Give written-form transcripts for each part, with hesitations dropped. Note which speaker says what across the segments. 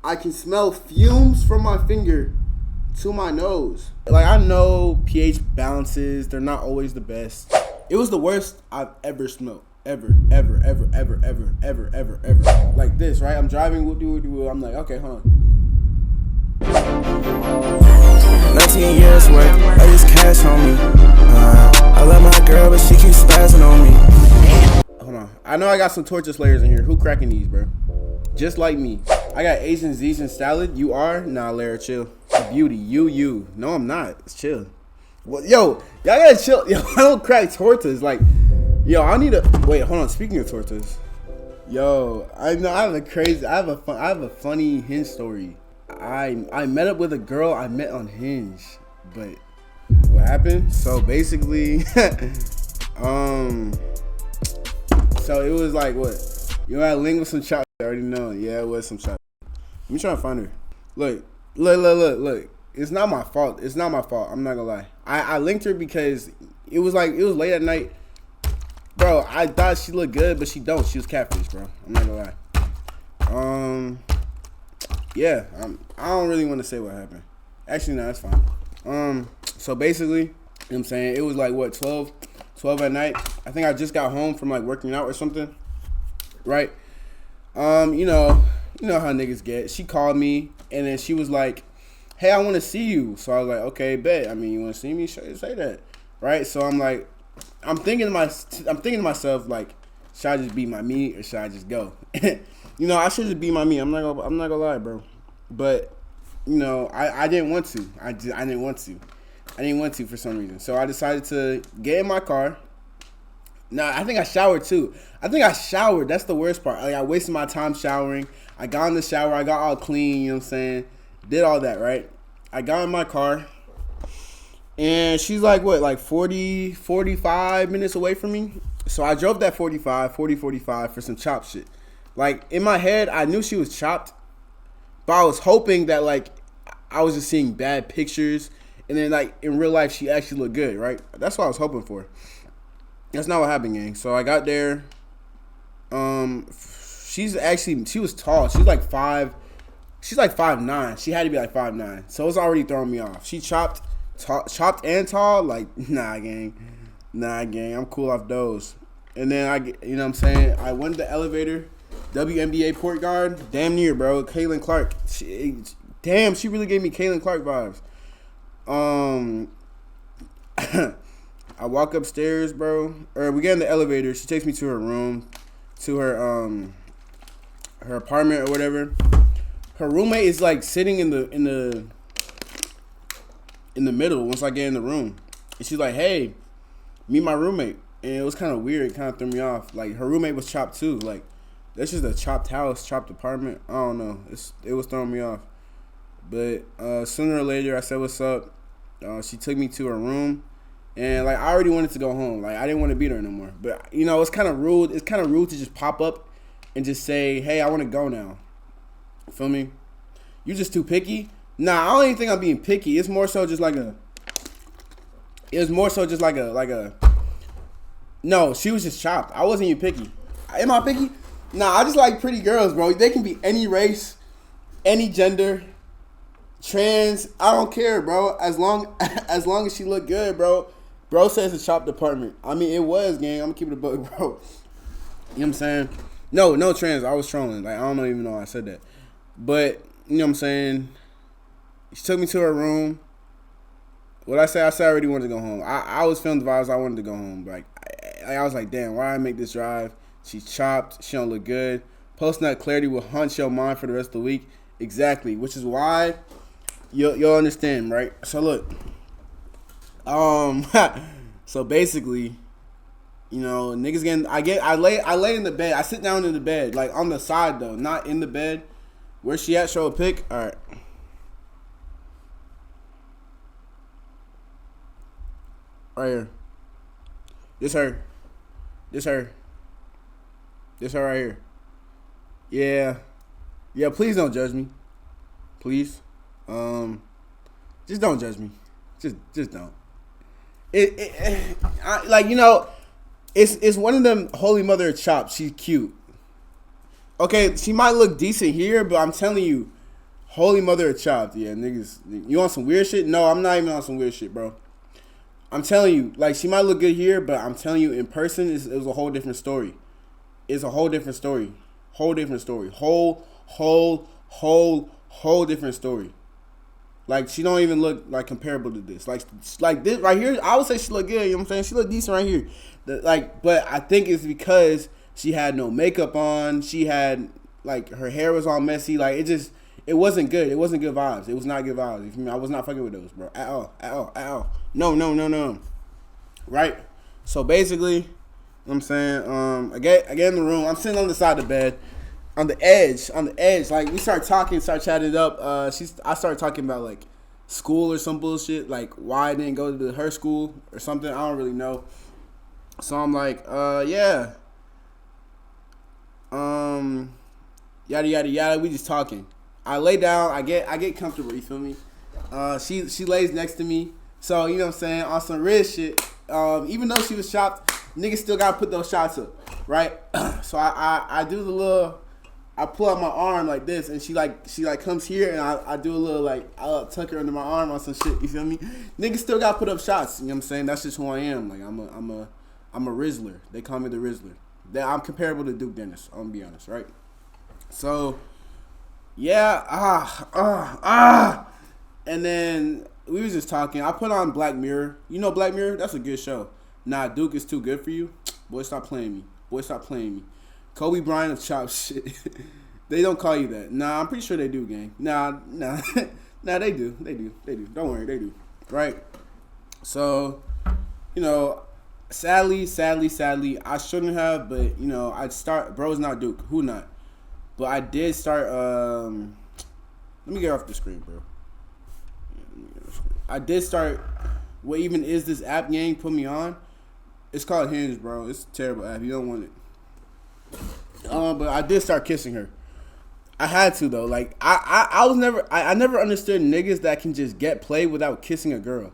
Speaker 1: I can smell fumes from my finger to my nose. Like, I know pH balances, they're not always the best. It was the worst I've ever smelled. Ever. Like this, right? I'm driving, I'm like, okay, hold on.
Speaker 2: 19 years worth of this cash on me. I love my girl, but she keeps spazzing on me.
Speaker 1: Hold on. I know I got some torture slayers in here. Who cracking these, bro? Just like me. I got Asian Z's and salad. You are? Nah, Lara, chill. Beauty. You. No, I'm not. It's chill. Well, yo, y'all gotta chill. Yo, I don't crack tortas. Like, yo, I need to wait. Hold on. Speaking of tortas, yo, I know I have a funny Hinge story. I met up with a girl I met on Hinge, but what happened? So basically, so it was like what? You had a link with some chop. I already know. Yeah, it was some chop. Let me try to find her. Look. It's not my fault. I'm not gonna lie. I linked her because it was late at night. Bro, I thought she looked good, but she don't. She was catfish, bro. I'm not gonna lie. Yeah, I don't really want to say what happened. Actually, no, that's fine. So basically, you know what I'm saying, it was like what, 12 at night. I think I just got home from like working out or something, right? You know how niggas get. She called me and then she was like, "Hey, I want to see you." So I was like, "Okay, bet. I mean, you want to see me? Say that, right?" So I'm like, I'm thinking to myself like, should I just be my me or should I just go? You know, I should just be my me. I'm not gonna lie, bro. But you know, I didn't want to. I didn't want to for some reason. So I decided to get in my car. Nah, I think I showered too. That's the worst part. Like, I wasted my time showering. I got in the shower. I got all clean. You know what I'm saying? Did all that, right? I got in my car. And she's like, what, like 45 minutes away from me? So I drove that 45 for some chop shit. Like, in my head, I knew she was chopped. But I was hoping that, like, I was just seeing bad pictures. And then, like, in real life, she actually looked good, right? That's what I was hoping for. That's not what happened, gang. So I got there. She was tall. She's like 5'9". She had to be like 5'9". So it's already throwing me off. She chopped and tall. Like, nah, gang. I'm cool off those. And then you know what I'm saying? I went to the elevator. WNBA port guard. Damn near, bro. Caitlin Clark. She really gave me Caitlin Clark vibes. I walk upstairs, bro. Or we get in the elevator. She takes me to her room, to her apartment or whatever. Her roommate is like sitting in the middle once I get in the room. And she's like, "Hey, meet my roommate." And it was kind of weird. It kind of threw me off. Like, her roommate was chopped too. Like, that's just a chopped house, chopped apartment. I don't know. It was throwing me off. But sooner or later, I said, "What's up?" She took me to her room. And, like, I already wanted to go home. Like, I didn't want to be there no more. But, you know, it's kind of rude. It's kind of rude to just pop up and just say, "Hey, I want to go now." Feel me? You just too picky? Nah, I don't even think I'm being picky. It's more so just like a... No, she was just chopped. I wasn't even picky. Am I picky? Nah, I just like pretty girls, bro. They can be any race, any gender, trans. I don't care, bro. As long as she look good, bro. Bro says it's a chopped apartment. I mean, it was, gang. I'm gonna keep it a buck, bro. You know what I'm saying? No trans. I was trolling. Like, I don't even know I said that. But, you know what I'm saying? She took me to her room. What I said I already wanted to go home. I was feeling the vibes. I wanted to go home. Like, I was like, damn, why I make this drive? She's chopped. She don't look good. Post-nut clarity will haunt your mind for the rest of the week. Exactly. Which is why you'll understand, right? So, look. So basically, you know, niggas getting, I lay in the bed. I sit down in the bed, like on the side though, not in the bed. Where she at? Show a pic. All right. Right here. This her right here. Yeah. Please don't judge me. Please. Just don't judge me. Just don't. Like, you know, it's one of them holy mother chops. She's cute. Okay, she might look decent here, but I'm telling you, Holy mother of chopped. Yeah, niggas. You on some weird shit? No, I'm not even on some weird shit, bro. I'm telling you, like, she might look good here, but I'm telling you, in person, it was a whole different story. It's a whole different story. Whole different story. Whole different story. Like, she don't even look, like, comparable to this. Like this right here, I would say she look good, you know what I'm saying? She look decent right here. But I think it's because she had no makeup on. She had, like, her hair was all messy. Like, it wasn't good. It wasn't good vibes. It was not good vibes. You feel me? I was not fucking with those, bro. At all. No. Right? So, basically, you know what I'm saying? I get in the room. I'm sitting on the side of the bed. On the edge. Like, we start talking, start chatting it up. I started talking about, like, school or some bullshit. Like, why I didn't go to her school or something. I don't really know. So, I'm like, yeah. Yada, yada, yada. We just talking. I lay down. I get comfortable. You feel me? She lays next to me. So, you know what I'm saying? On some real shit. Even though she was shocked, niggas still got to put those shots up. Right? So, I do the little... I pull out my arm like this, and she comes here, and I do a little, like, I'll tuck her under my arm on some shit, you feel me? Niggas still got to put up shots, you know what I'm saying? That's just who I am. Like, I'm a Rizzler. They call me the Rizzler. I'm comparable to Duke Dennis, I'm going to be honest, right? So, yeah, and then we was just talking. I put on Black Mirror. You know Black Mirror? That's a good show. Nah, Duke is too good for you. Boy, stop playing me. Kobe Bryant of chop shit. They don't call you that. Nah, I'm pretty sure they do, gang. Nah, they do. Don't worry, they do. Right? So, you know, sadly, I shouldn't have, but, you know, bro's not Duke. Who not? But I did start, let me get off the screen, bro. I did start, what even is this app, gang? Put me on. It's called Hinge, bro. It's a terrible app. You don't want it. But I did start kissing her. I had to though. Like I never understood niggas that can just get play without kissing a girl.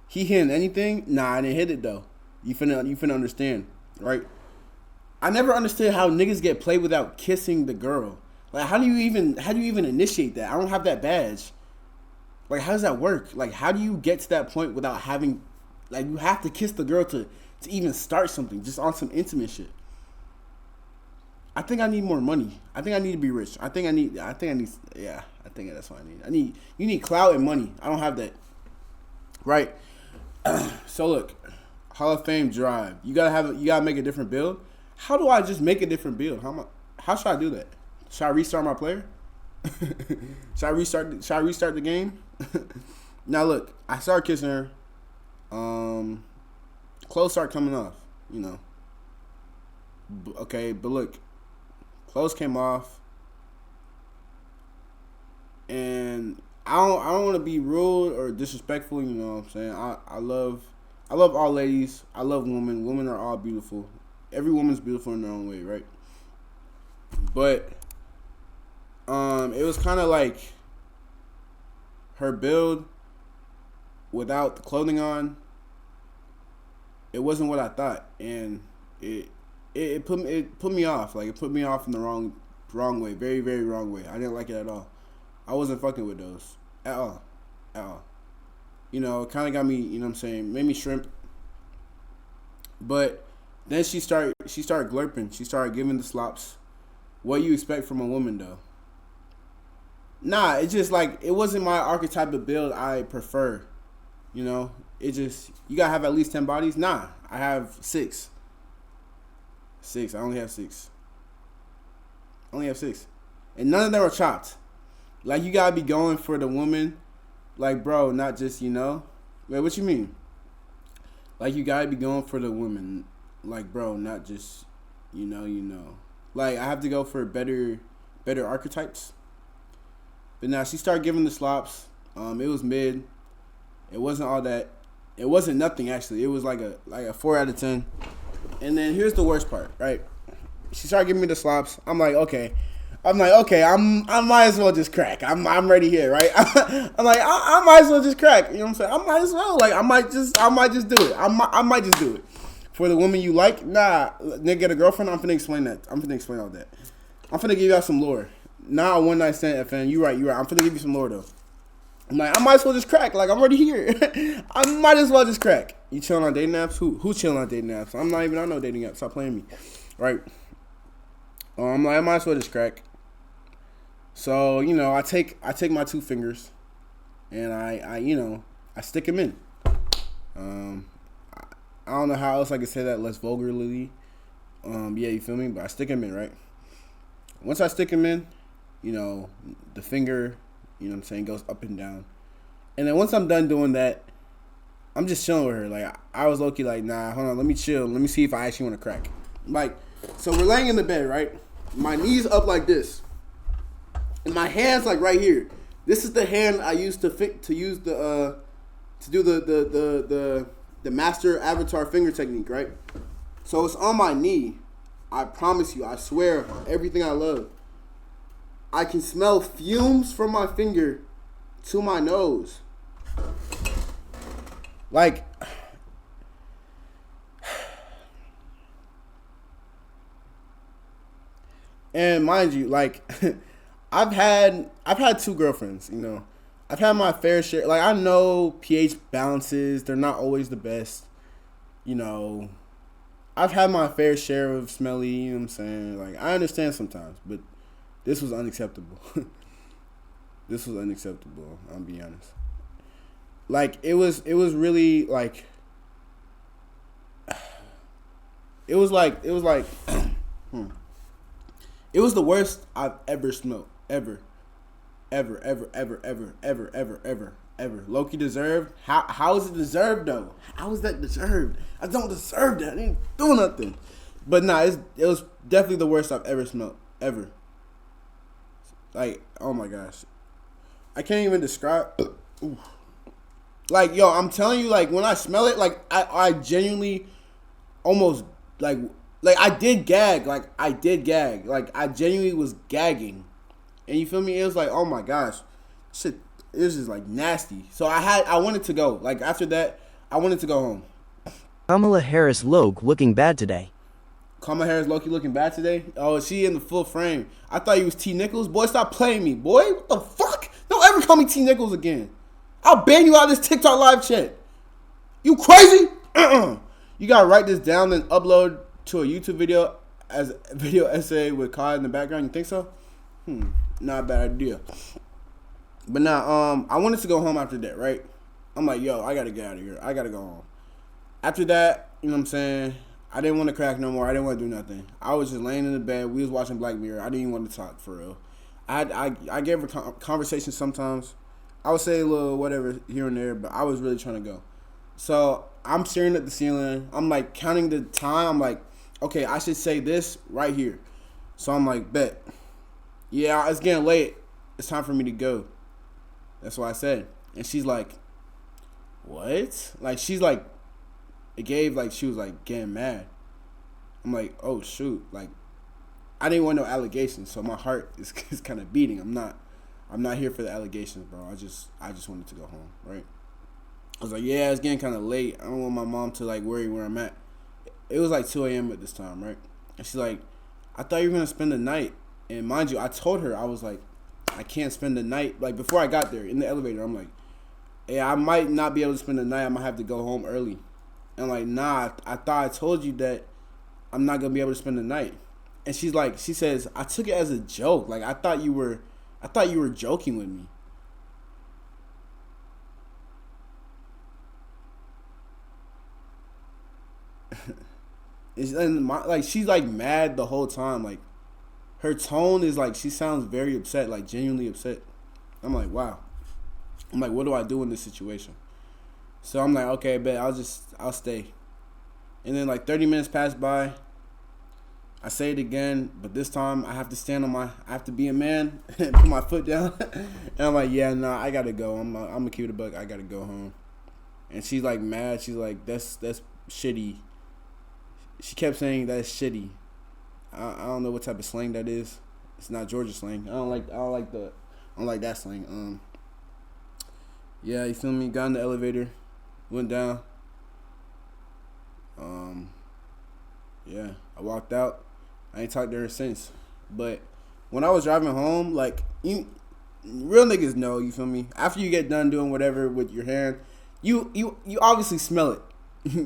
Speaker 1: He hitting anything? Nah, I didn't hit it though. You finna understand, right? I never understood how niggas get play without kissing the girl. Like how do you even initiate that? I don't have that badge. Like how does that work? Like how do you get to that point without having, like you have to kiss the girl to even start something, just on some intimate shit. I think I need more money. I think I need to be rich. I think that's what I need. You need clout and money. I don't have that. Right? So look, Hall of Fame drive. You gotta make a different build. How do I just make a different build? How should I do that? Should I restart my player? Should I restart the game? Now look, I started kissing her. Clothes start coming off, you know. Okay, but look, clothes came off, and I don't want to be rude or disrespectful. You know what I'm saying? I love all ladies. I love women. Women are all beautiful. Every woman's beautiful in their own way, right? But it was kind of like her build without the clothing on. It wasn't what I thought, and it put me off. Like it put me off in the wrong way, very very wrong way. I didn't like it at all. I wasn't fucking with those at all. You know, it kind of got me. You know what I'm saying? Made me shrimp. But then she started glurping. She started giving the slops. What you expect from a woman though? Nah, it's just like it wasn't my archetype of build I prefer. You know, it just you gotta have at least 10 bodies. Nah, I have 6. I only have 6. And none of them are chopped. Like you gotta be going for the woman, like bro, not just you know. Wait, what you mean? Like you gotta be going for the woman, like bro, not just you know. Like I have to go for better archetypes. But now she started giving the slops. It was mid. It wasn't all that. It wasn't nothing actually. It was like a 4 out of 10. And then here's the worst part, right? She started giving me the slops. I'm like, okay. I might as well just crack. I'm ready here, right? I'm like, I might as well just crack. You know what I'm saying? I might as well. Like, I might just do it. I might just do it. For the woman you like, nah, nigga, get a girlfriend. I'm finna explain that. I'm finna explain all that. I'm finna give y'all some lore. Not a one night stand, FN. You right. I'm finna give you some more though. I'm like, I might as well just crack. Like, I'm already here. I might as well just crack. You chilling on dating apps? Who's chilling on dating apps? I'm not even on no dating apps. Stop playing me. Right? I'm like, I might as well just crack. So, you know, I take my 2 fingers and I stick them in. I don't know how else I could say that less vulgarly. Yeah, you feel me? But I stick them in, right? Once I stick them in, you know, the finger, you know what I'm saying, goes up and down. And then once I'm done doing that, I'm just chilling with her. Like, I was low-key like, nah, hold on, let me chill. Let me see if I actually want to crack. Like, so we're laying in the bed, right? My knees up like this. And my hand's like right here. This is the hand I used to do the master avatar finger technique, right? So it's on my knee. I promise you, I swear, everything I love. I can smell fumes from my finger to my nose. Like, and mind you, like, I've had 2 girlfriends, you know. I've had my fair share. Like, I know pH balances, they're not always the best. You know, I've had my fair share of smelly, you know what I'm saying? Like, I understand sometimes, but this was unacceptable. This was unacceptable, I'll be honest. Like, it was really, like, it was the worst I've ever smelled. Ever. Loki deserved. How is it deserved though? How is that deserved? I don't deserve that. I didn't do nothing. But nah, it was definitely the worst I've ever smelled. Ever. Like, oh my gosh. I can't even describe. Like, yo, I'm telling you, like, when I smell it, like, I genuinely almost, like I did gag. Like, I genuinely was gagging. And you feel me? It was like, oh my gosh. Shit, it was just, like, nasty. So I wanted to go. Like, after that, I wanted to go home.
Speaker 3: Kamala Harris looking bad today.
Speaker 1: Kamala Harris Loki looking bad today? Oh, is she in the full frame? I thought you was T. Nichols. Boy, stop playing me, boy. What the fuck? Don't ever call me T. Nichols again. I'll ban you out of this TikTok live chat. You crazy? You gotta write this down and upload to a YouTube video as a video essay with Kai in the background. You think so? Not a bad idea. But now, I wanted to go home after that, right? I'm like, yo, I gotta get out of here. I gotta go home. After that, you know what I'm saying? I didn't want to crack no more. I didn't want to do nothing. I was just laying in the bed. We was watching Black Mirror. I didn't even want to talk for real. I gave her conversation sometimes. I would say a little whatever here and there, but I was really trying to go. So I'm staring at the ceiling. I'm like counting the time. I'm like, okay, I should say this right here. So I'm like, bet. Yeah, it's getting late. It's time for me to go. That's what I said. And she's like, what? Like, she's like, it gave, like, she was like getting mad. I'm like, oh shoot. Like, I didn't want no allegations, so my heart is kind of beating. I'm not here for the allegations, bro. I just wanted to go home, right? I was like, yeah, it's getting kind of late. I don't want my mom to, like, worry where I'm at. It was like 2 a.m. at this time, right? And she's like, I thought you were going to spend the night. And mind you, I told her, I was like, I can't spend the night. Like, before I got there, in the elevator, I'm like, yeah, I might not be able to spend the night. I might have to go home early. And I'm like, nah, I thought I told you that I'm not going to be able to spend the night. And she's like, she says, I took it as a joke. Like, I thought you were joking with me. Like, she's like mad the whole time. Like, her tone is like, she sounds very upset, like genuinely upset. I'm like, wow. I'm like, what do I do in this situation? So I'm like, okay, bet I'll stay. And then like 30 minutes pass by. I say it again, but this time I have to I have to be a man and put my foot down. And I'm like, yeah, nah, I gotta go. I'm gonna keep it a buck. I gotta go home. And she's like mad. She's like, that's shitty. She kept saying that's shitty. I don't know what type of slang that is. It's not Georgia slang. I don't like that slang. Yeah, you feel me? Got in the elevator, went down. Yeah, I walked out. I ain't talked to her since. But when I was driving home, like real niggas know, you feel me? After you get done doing whatever with your hand, you obviously smell it.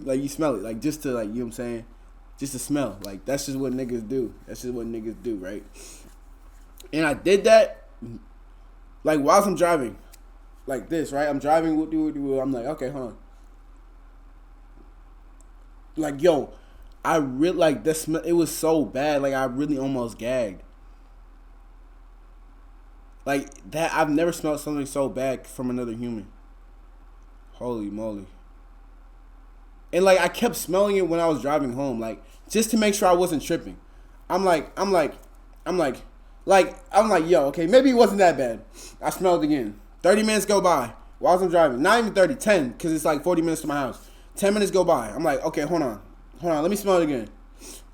Speaker 1: Like you smell it, like just to like, you know what I'm saying? Just to smell. Like that's just what niggas do. That's just what niggas do, right? And I did that like whilst I'm driving. Like this, right? I'm driving, I'm like, okay, hold on. Like, yo, I really like that smell. It was so bad, like I really almost gagged. Like that, I've never smelled something so bad from another human. Holy moly. And like I kept smelling it when I was driving home, like just to make sure I wasn't tripping. I'm like, yo, okay, maybe it wasn't that bad. I smelled it again. 30 minutes go by while I'm driving. Not even 30, 10, because it's like 40 minutes to my house. 10 minutes go by. I'm like, okay, hold on, let me smell it again,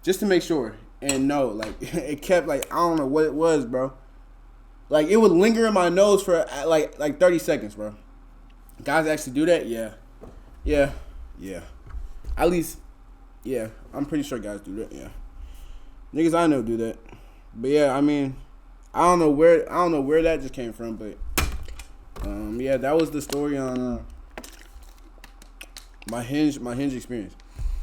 Speaker 1: just to make sure. And no, like it kept like, I don't know what it was, bro. Like, it would linger in my nose for, like 30 seconds, bro. Guys actually do that? Yeah. At least, yeah. I'm pretty sure guys do that, yeah. Niggas I know do that. But, yeah, I mean, I don't know where that just came from, but, yeah, that was the story on my Hinge experience.